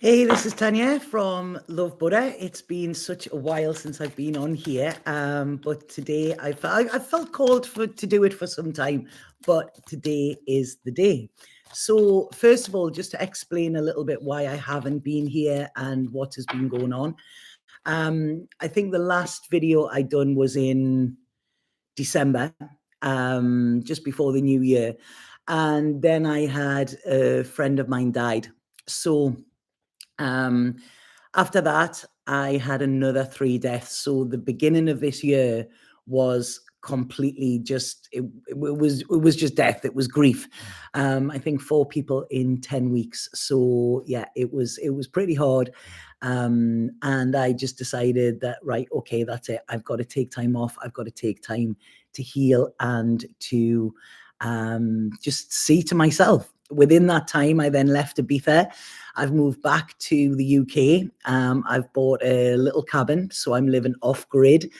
Hey, this is Tanya from Love Buddha. It's been such a while since I've been on here, but today I felt called to do it for some time, but today is the day. So first of all, just to explain a little bit why I haven't been here and what has been going on. I think the last video I done was in December, just before the new year, and then I had a friend of mine died. So um, after that, I had another 3 deaths. So the beginning of this year was completely just it was just death. It was grief. I think 4 people in 10 weeks. So yeah, it was pretty hard. And I just decided that, right, okay, that's it. I've got to take time off. I've got to take time to heal and to just see to myself. Within that time, I then left Ibiza. I've moved back to the UK. I've bought a little cabin, so I'm living off grid,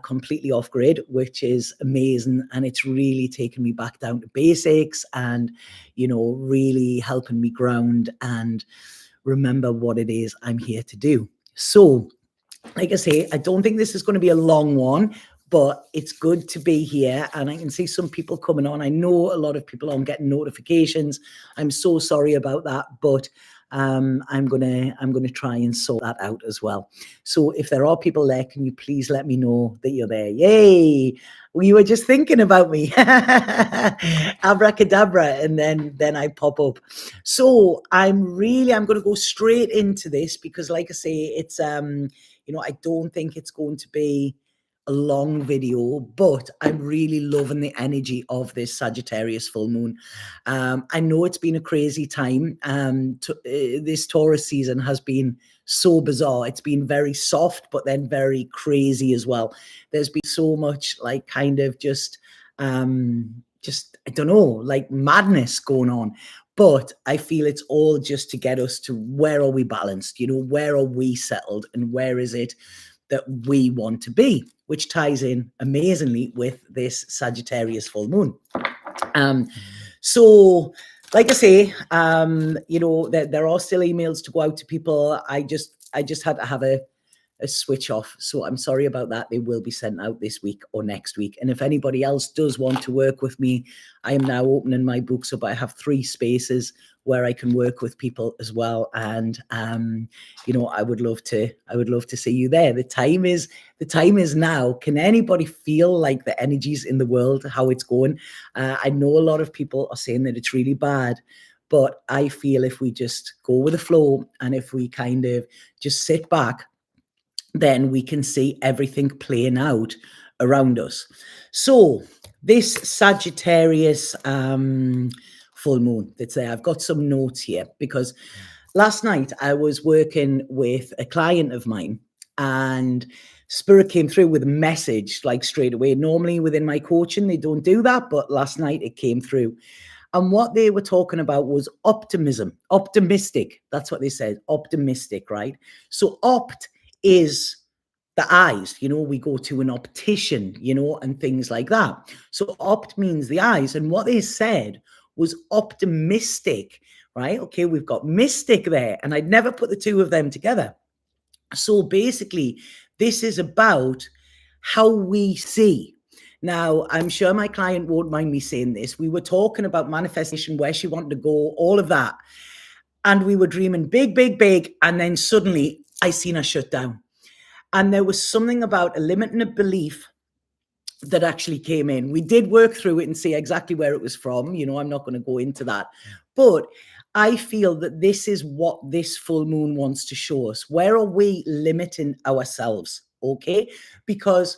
completely off grid, which is amazing. And it's really taken me back down to basics and, really helping me ground and remember what it is I'm here to do. So, like I say, I don't think this is going to be a long one, but it's good to be here. And I can see some people coming on. I know a lot of people aren't getting notifications. I'm so sorry about that, but I'm gonna try and sort that out as well. So if there are people there, can you please let me know that you're there? Yay! Well, you were just thinking about me, abracadabra, and then I pop up. So I'm going to go straight into this because, like I say, it's I don't think it's going to be a long video, but I'm really loving the energy of this Sagittarius full moon. I know it's been a crazy time. This Taurus season has been so bizarre. It's been very soft, but then very crazy as well. There's been so much like kind of just I don't know, like madness going on. But I feel it's all just to get us to where are we balanced? Where are we settled and where is it that we want to be, which ties in amazingly with this Sagittarius full moon. So, like I say, there are still emails to go out to people. I just had to have a switch off. So I'm sorry about that. They will be sent out this week or next week. And if anybody else does want to work with me, I am now opening my books up. I have 3 spaces where I can work with people as well. And I would love to see you there. The time is now. Can anybody feel like the energies in the world, how it's going? I know a lot of people are saying that it's really bad. But I feel if we just go with the flow and if we kind of just sit back, then we can see everything playing out around us. So this Sagittarius full moon that's there, I've got some notes here because last night I was working with a client of mine and Spirit came through with a message like straight away. Normally within my coaching, they don't do that, but last night it came through. And what they were talking about was optimism, optimistic. That's what they said, optimistic, right? So opt is the eyes, we go to an optician, and things like that. So opt means the eyes. And what they said was optimistic, right? Okay, we've got mystic there. And I'd never put the two of them together. So basically, this is about how we see. Now, I'm sure my client won't mind me saying this. We were talking about manifestation, where she wanted to go, all of that. And we were dreaming big, big, big. And then suddenly I seen her shut down. And there was something about a limiting a belief that actually came in. We did work through it and see exactly where it was from. I'm not going to go into that. But I feel that this is what this full moon wants to show us. Where are we limiting ourselves? Okay? Because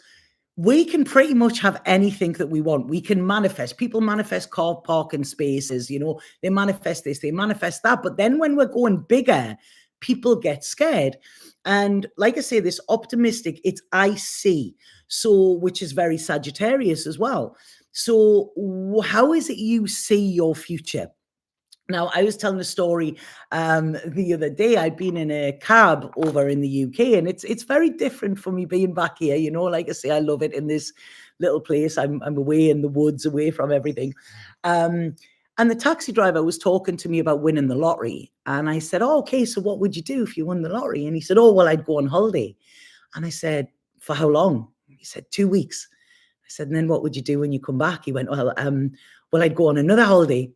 we can pretty much have anything that we want. We can manifest. People manifest car parking spaces, they manifest this, they manifest that. But then when we're going bigger, people get scared. And like I say, this optimistic, it's I see. So, which is very Sagittarius as well. So how is it you see your future? Now, I was telling a story the other day. I'd been in a cab over in the UK, and it's very different from me being back here. Like I say, I love it in this little place. I'm away in the woods, away from everything. And the taxi driver was talking to me about winning the lottery. And I said, oh, okay, so what would you do if you won the lottery? And he said, oh, well, I'd go on holiday. And I said, for how long? He said, 2 weeks. I said, and then what would you do when you come back? He went, well, I'd go on another holiday.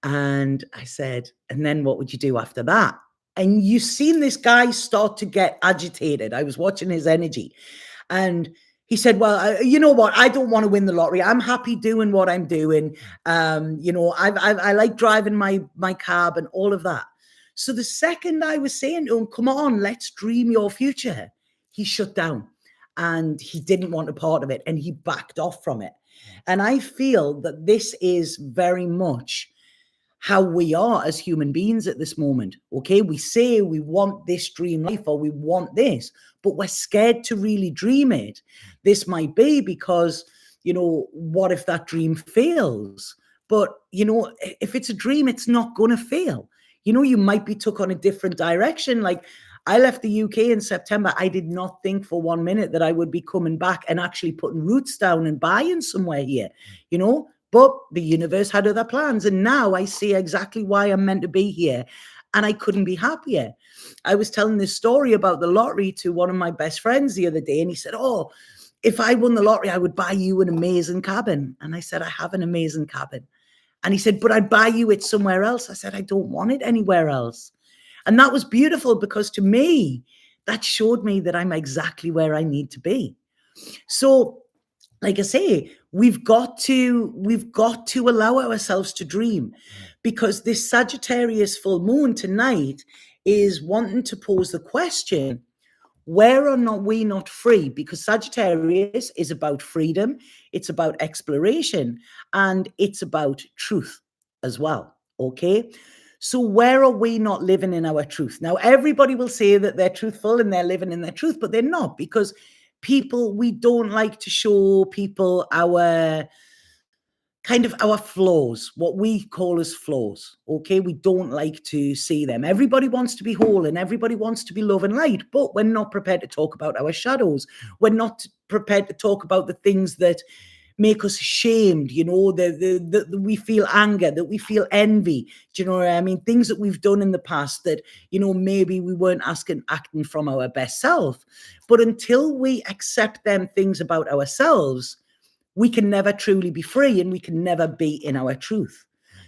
And I said, and then what would you do after that? And you've seen this guy start to get agitated. I was watching his energy. And he said, well, you know what? I don't want to win the lottery. I'm happy doing what I'm doing. I like driving my cab and all of that. So the second I was saying to him, come on, let's dream your future, he shut down and he didn't want a part of it and he backed off from it. And I feel that this is very much how we are as human beings at this moment. Okay, we say we want this dream life or we want this, but we're scared to really dream it. This might be because, what if that dream fails? But, if it's a dream, it's not going to fail. You might be took on a different direction. Like I left the UK in September. I did not think for 1 minute that I would be coming back and actually putting roots down and buying somewhere here, But the universe had other plans. And now I see exactly why I'm meant to be here. And I couldn't be happier. I was telling this story about the lottery to one of my best friends the other day. And he said, oh, if I won the lottery, I would buy you an amazing cabin. And I said, I have an amazing cabin. And he said, but I'd buy you it somewhere else. I said, I don't want it anywhere else. And that was beautiful because to me, that showed me that I'm exactly where I need to be. So, like I say, we've got to allow ourselves to dream, because this Sagittarius full moon tonight is wanting to pose the question, where are we not free? Because Sagittarius is about freedom, it's about exploration, and it's about truth as well, okay? So where are we not living in our truth? Now, everybody will say that they're truthful and they're living in their truth, but they're not, because we don't like to show people our flaws, what we call as flaws, okay? We don't like to see them. Everybody wants to be whole and everybody wants to be love and light, but we're not prepared to talk about our shadows. We're not prepared to talk about the things that make us ashamed, that we feel anger, that we feel envy. Do you know what I mean? Things that we've done in the past that, maybe we weren't acting from our best self. But until we accept them things about ourselves, we can never truly be free and we can never be in our truth.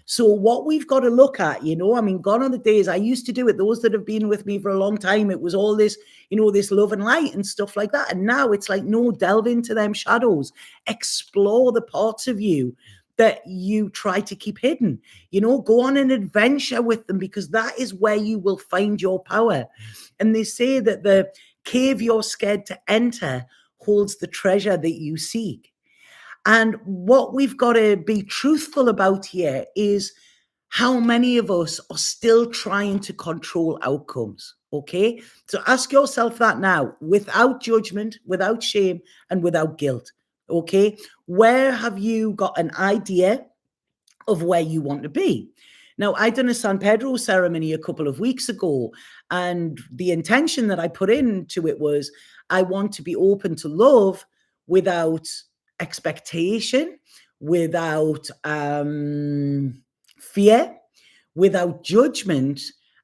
So what we've got to look at, gone are the days I used to do it. Those that have been with me for a long time, it was all this, this love and light and stuff like that. And now it's like, no, delve into them shadows, explore the parts of you that you try to keep hidden, go on an adventure with them, because that is where you will find your power. And they say that the cave you're scared to enter holds the treasure that you seek. And what we've got to be truthful about here is how many of us are still trying to control outcomes, okay? So ask yourself that now, without judgment, without shame, and without guilt, okay? Where have you got an idea of where you want to be? Now, I done a San Pedro ceremony a couple of weeks ago, and the intention that I put into it was, I want to be open to love without expectation, without fear, without judgment,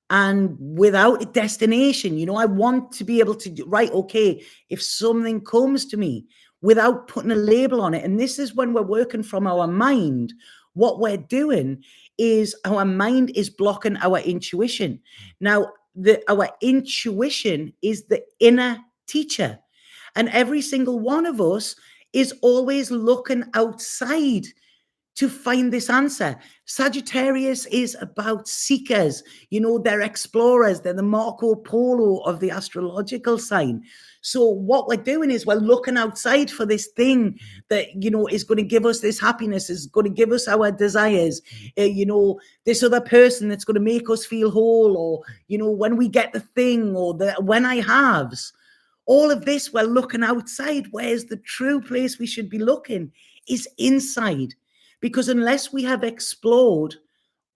and without a destination. I want to be able to, okay, if something comes to me, without putting a label on it. And this is when we're working from our mind. What we're doing is our mind is blocking our intuition. Now, our intuition is the inner teacher. And every single one of us is always looking outside to find this answer. Sagittarius is about seekers. They're explorers. They're the Marco Polo of the astrological sign. So what we're doing is we're looking outside for this thing that, is going to give us this happiness, is going to give us our desires. This other person that's going to make us feel whole, or, when we get the thing, or the when I haves. All of this, we're looking outside, whereas the true place we should be looking is inside. Because unless we have explored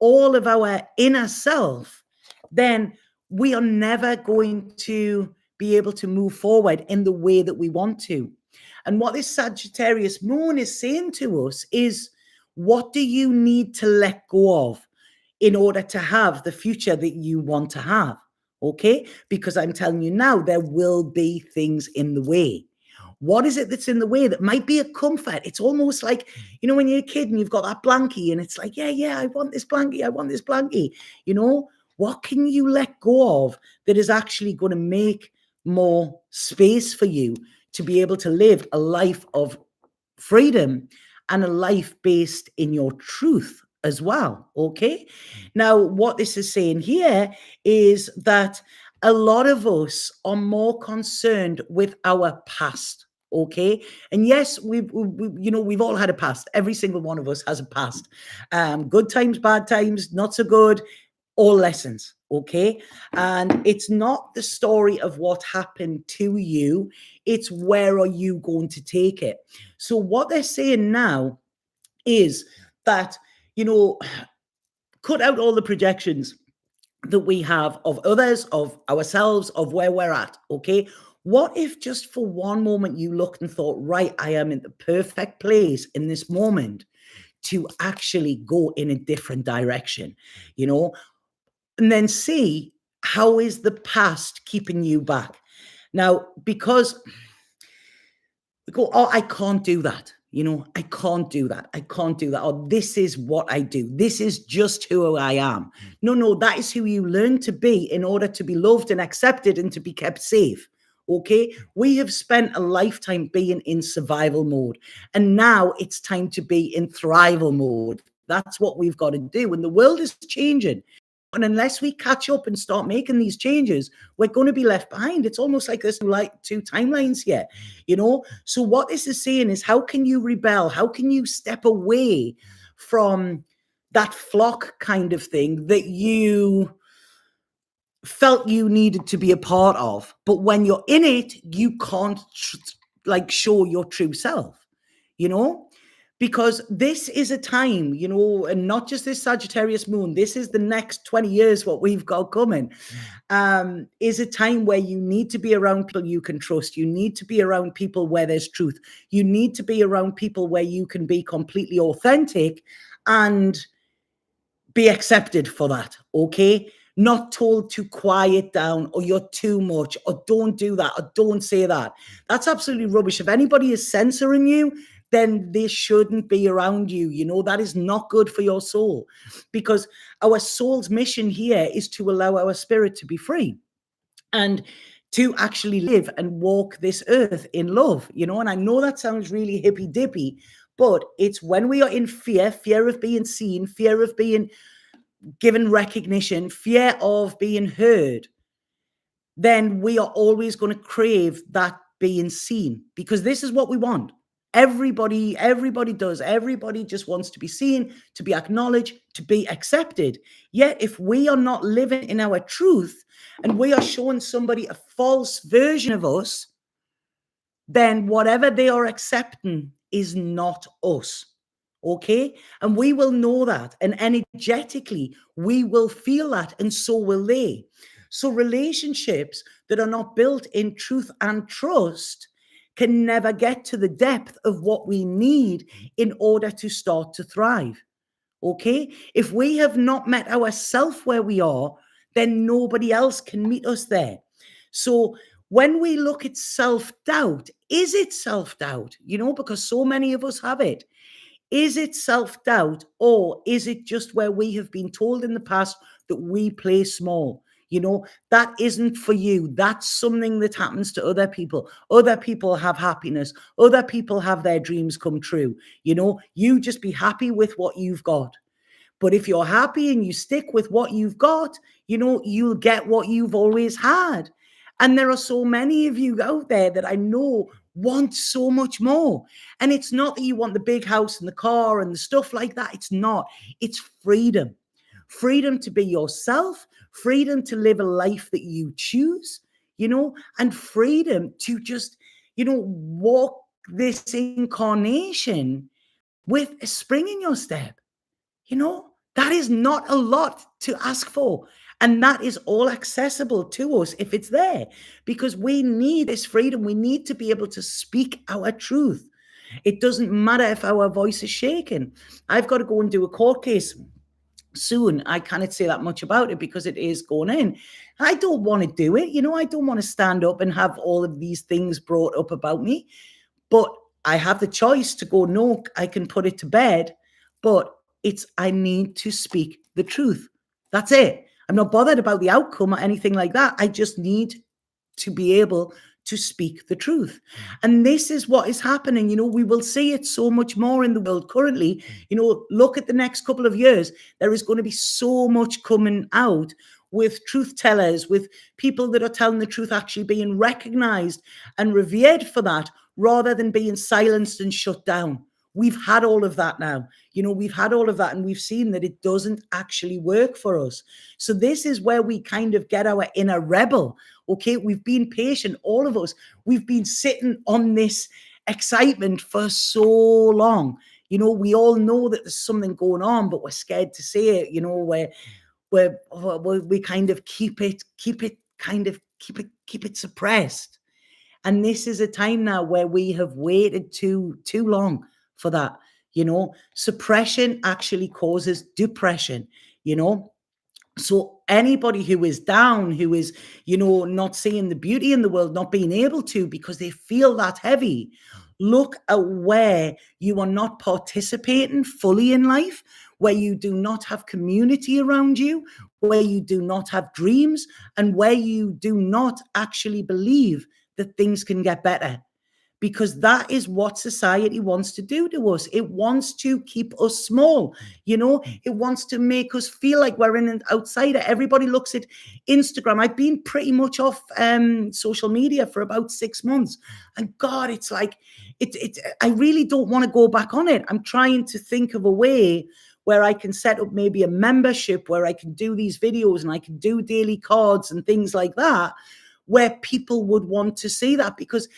all of our inner self, then we are never going to be able to move forward in the way that we want to. And what this Sagittarius moon is saying to us is, What do you need to let go of in order to have the future that you want to have? Okay? Because I'm telling you now, there will be things in the way. What is it that's in the way that might be a comfort? It's almost like, when you're a kid and you've got that blankie and it's like, yeah, I want this blankie. I want this blankie. What can you let go of that is actually going to make more space for you to be able to live a life of freedom and a life based in your truth as well? Okay. Now, what this is saying here is that a lot of us are more concerned with our past. Okay. And yes, we've all had a past. Every single one of us has a past. Good times, bad times, not so good, all lessons. Okay. And it's not the story of what happened to you, it's where are you going to take it. So what they're saying now is that, cut out all the projections that we have of others, of ourselves, of where we're at. Okay. What if just for one moment you looked and thought, right, I am in the perfect place in this moment to actually go in a different direction, and then see how is the past keeping you back. Now, because we go, oh, I can't do that. I can't do that. I can't do that. Or this is what I do. This is just who I am. No, that is who you learn to be in order to be loved and accepted and to be kept safe. Okay. We have spent a lifetime being in survival mode, and now it's time to be in thrival mode. That's what we've got to do. And the world is changing. And unless we catch up and start making these changes, we're going to be left behind. It's almost like there's two timelines here, So what this is saying is, how can you rebel? How can you step away from that flock kind of thing that you felt you needed to be a part of? But when you're in it, you can't show your true self, because this is a time, and not just this Sagittarius moon, this is the next 20 years, what we've got coming, is a time where you need to be around people you can trust. You need to be around people where there's truth. You need to be around people where you can be completely authentic and be accepted for that, okay? Not told to quiet down, or you're too much, or don't do that, or don't say that. That's absolutely rubbish. If anybody is censoring you, then they shouldn't be around you. That is not good for your soul, because our soul's mission here is to allow our spirit to be free and to actually live and walk this earth in love, and I know that sounds really hippy dippy, but it's when we are in fear of being seen, fear of being given recognition, fear of being heard, then we are always going to crave that being seen, because this is what we want. Everybody does. Everybody just wants to be seen, to be acknowledged, to be accepted. Yet if we are not living in our truth and we are showing somebody a false version of us, then whatever they are accepting is not us. Okay. And we will know that. And energetically, we will feel that. And so will they. So relationships that are not built in truth and trust can never get to the depth of what we need in order to start to thrive. Okay. If we have not met ourselves where we are, then nobody else can meet us there. So when we look at self-doubt, is it self-doubt? Because so many of us have it. Is it self-doubt, or is it just where we have been told in the past that we play small? That isn't for you. That's something that happens to other people. Other people have happiness. Other people have their dreams come true. You just be happy with what you've got. But if you're happy and you stick with what you've got, you'll get what you've always had. And there are so many of you out there that I know want so much more. And it's not that you want the big house and the car and the stuff like that. It's not. It's freedom. Freedom to be yourself, freedom to live a life that you choose, and freedom to just, walk this incarnation with a spring in your step. That is not a lot to ask for. And that is all accessible to us if it's there, because we need this freedom. We need to be able to speak our truth. It doesn't matter if our voice is shaking. I've got to go and do a court case soon. I cannot say that much about it because it is going in. I don't want to do it. I don't want to stand up and have all of these things brought up about me. But I have the choice to go, no, I can put it to bed. But I need to speak the truth. That's it. I'm not bothered about the outcome or anything like that. I just need to be able to speak the truth. And this is what is happening. We will see it so much more in the world currently. Look at the next couple of years. There is going to be so much coming out with truth tellers, with people that are telling the truth actually being recognized and revered for that, rather than being silenced and shut down. We've had all of that now. We've had all of that, and we've seen that it doesn't actually work for us. So this is where we kind of get our inner rebel. Okay, we've been patient, all of us. We've been sitting on this excitement for so long. We all know that there's something going on, but we're scared to say it. We kind of keep it suppressed. And this is a time now where we have waited too long for that. Suppression actually causes depression. So anybody who is down, who is, not seeing the beauty in the world, not being able to because they feel that heavy, look at where you are not participating fully in life, where you do not have community around you, where you do not have dreams, and where you do not actually believe that things can get better. Because that is what society wants to do to us. It wants to keep us small. It wants to make us feel like we're an outsider. Everybody looks at Instagram. I've been pretty much off social media for about 6 months. And God, it's like, I really don't want to go back on it. I'm trying to think of a way where I can set up maybe a membership where I can do these videos and I can do daily cards and things like that, where people would want to see that. Because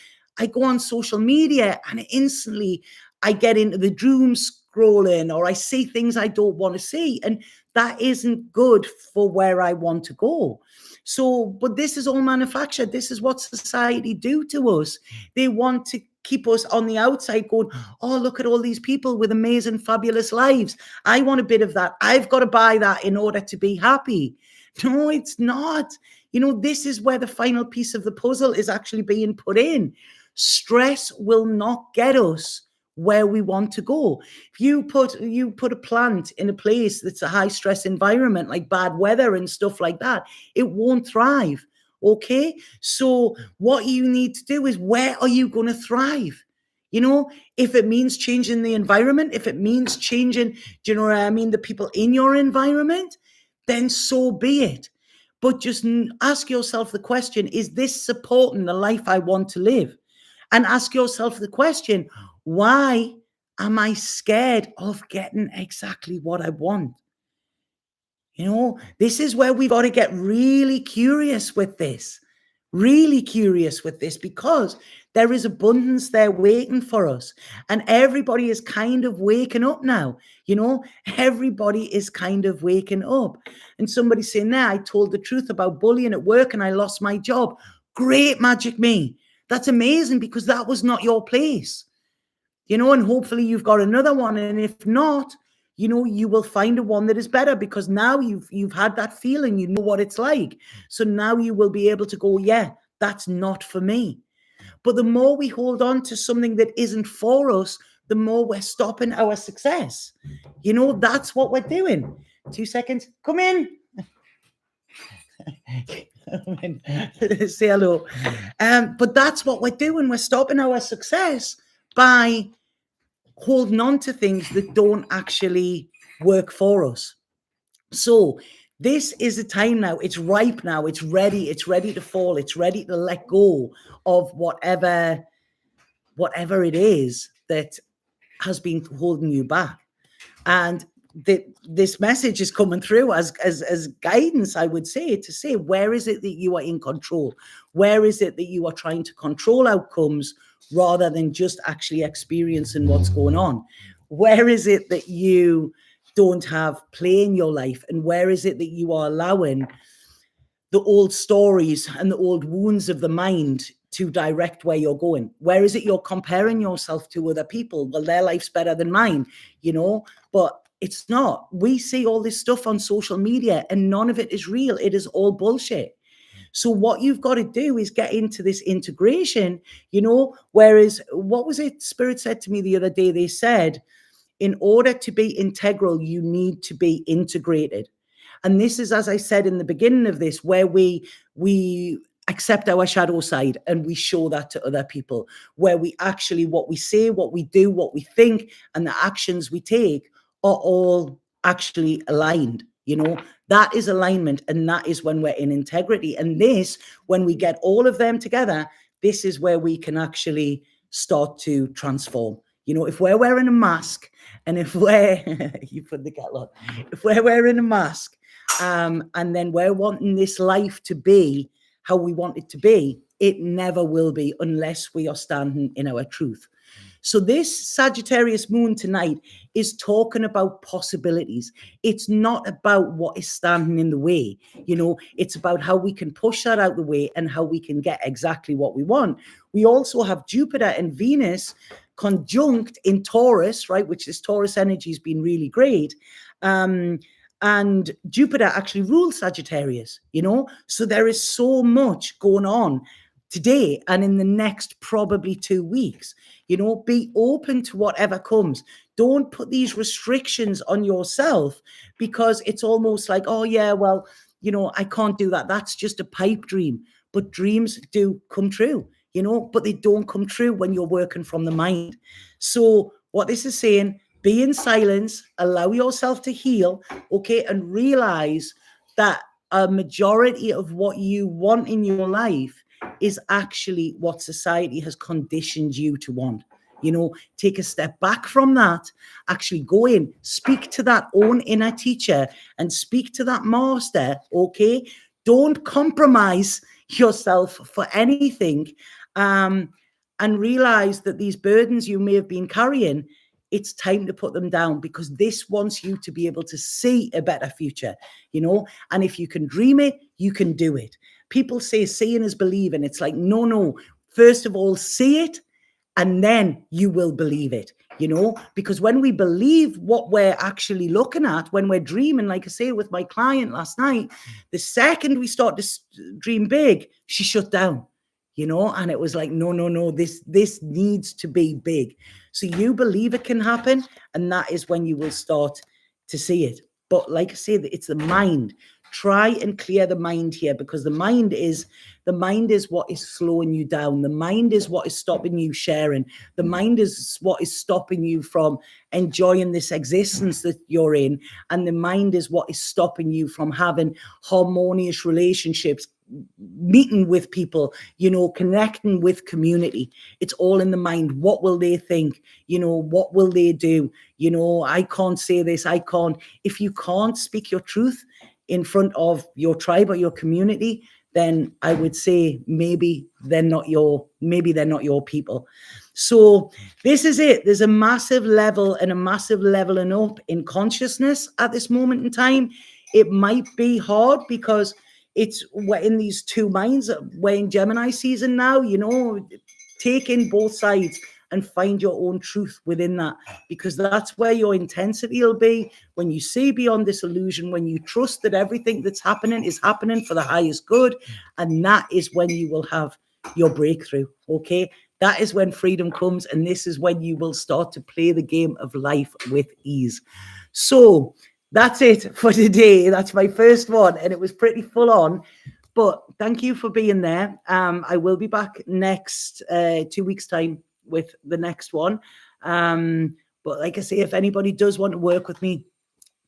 I go on social media and instantly I get into the doom scrolling, or I see things I don't want to see. And that isn't good for where I want to go. So, but this is all manufactured. This is what society do to us. They want to keep us on the outside going, oh, look at all these people with amazing, fabulous lives. I want a bit of that. I've got to buy that in order to be happy. No, it's not. This is where the final piece of the puzzle is actually being put in. Stress will not get us where we want to go. If you put a plant in a place that's a high stress environment, like bad weather and stuff like that, it won't thrive. Okay. So what you need to do is, where are you going to thrive? If it means changing the environment, if it means changing, do you know what I mean, the people in your environment, then so be it. But just ask yourself the question, is this supporting the life I want to live? And ask yourself the question, why am I scared of getting exactly what I want? This is where we've got to get really curious with this, because there is abundance there waiting for us. And everybody is kind of waking up now. Everybody is kind of waking up. And somebody saying, I told the truth about bullying at work and I lost my job. Great, Magic Me. That's amazing, because that was not your place, and hopefully you've got another one. And if not, you will find a one that is better, because now you've had that feeling, you know what it's like. So now you will be able to go, yeah, that's not for me. But the more we hold on to something that isn't for us, the more we're stopping our success. That's what we're doing. 2 seconds. Come in. Say hello. But that's what we're doing. We're stopping our success by holding on to things that don't actually work for us. So this is a time now. It's ripe now. It's ready. It's ready to fall. It's ready to let go of whatever it is that has been holding you back. And this message is coming through as guidance, I would say, to say, where is it that you are in control? Where is it that you are trying to control outcomes rather than just actually experiencing what's going on? Where is it that you don't have play in your life? And where is it that you are allowing the old stories and the old wounds of the mind to direct where you're going. Where is it you're comparing yourself to other people? Well, their life's better than mine, but it's not. We see all this stuff on social media and none of it is real. It is all bullshit. So what you've got to do is get into this integration, whereas what was it Spirit said to me the other day? They said, in order to be integral, you need to be integrated. And this is, as I said in the beginning of this, where we accept our shadow side and we show that to other people, where we actually, what we say, what we do, what we think, and the actions we take are all actually aligned. That is alignment, and that is when we're in integrity. And this, when we get all of them together, this is where we can actually start to transform. If we're wearing a mask, and if we're you put the kettle on, if we're wearing a mask, and then we're wanting this life to be how we want it to be, it never will be unless we are standing in our truth. So this Sagittarius moon tonight is talking about possibilities. It's not about what is standing in the way. It's about how we can push that out the way and how we can get exactly what we want. We also have Jupiter and Venus conjunct in Taurus, right? Which is Taurus energy has been really great. And Jupiter actually rules Sagittarius, so there is so much going on today and in the next probably 2 weeks. Be open to whatever comes. Don't put these restrictions on yourself, because it's almost like, oh yeah, well, I can't do that. That's just a pipe dream. But dreams do come true, but they don't come true when you're working from the mind. So what this is saying, be in silence, allow yourself to heal, okay, and realize that a majority of what you want in your life is actually what society has conditioned you to want. Take a step back from that, actually go in, speak to that own inner teacher and speak to that master, okay? Don't compromise yourself for anything, and realize that these burdens you may have been carrying, it's time to put them down, because this wants you to be able to see a better future, and if you can dream it, you can do it. People say seeing is believing. It's like, no. First of all, see it, and then you will believe it, because when we believe what we're actually looking at, when we're dreaming, like I say with my client last night, the second we start to dream big, she shut down, and it was like, no, this needs to be big. So you believe it can happen, and that is when you will start to see it. But like I say, it's the mind. Try and clear the mind here, because the mind is what is slowing you down. The mind is what is stopping you sharing. The mind is what is stopping you from enjoying this existence that you're in. And the mind is what is stopping you from having harmonious relationships, meeting with people, connecting with community. It's all in the mind. What will they think? What will they do? I can't say this. I can't. If you can't speak your truth in front of your tribe or your community, then I would say maybe they're not your people. So this is it. There's a massive level and a massive leveling up in consciousness at this moment in time. It might be hard because we're in these two minds. We're in Gemini season now, take in both sides and find your own truth within that, because that's where your intensity will be. When you see beyond this illusion, when you trust that everything that's happening is happening for the highest good, and that is when you will have your breakthrough, okay? That is when freedom comes, and this is when you will start to play the game of life with ease. So that's it for today. That's my first one, and it was pretty full on. But thank you for being there. I will be back next 2 weeks' time with the next one. But like I say, if anybody does want to work with me,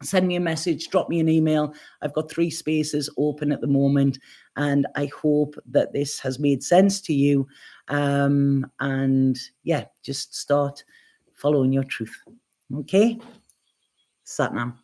send me a message, drop me an email. I've got 3 spaces open at the moment, and I hope that this has made sense to you. And yeah, just start following your truth. Okay? Satnam.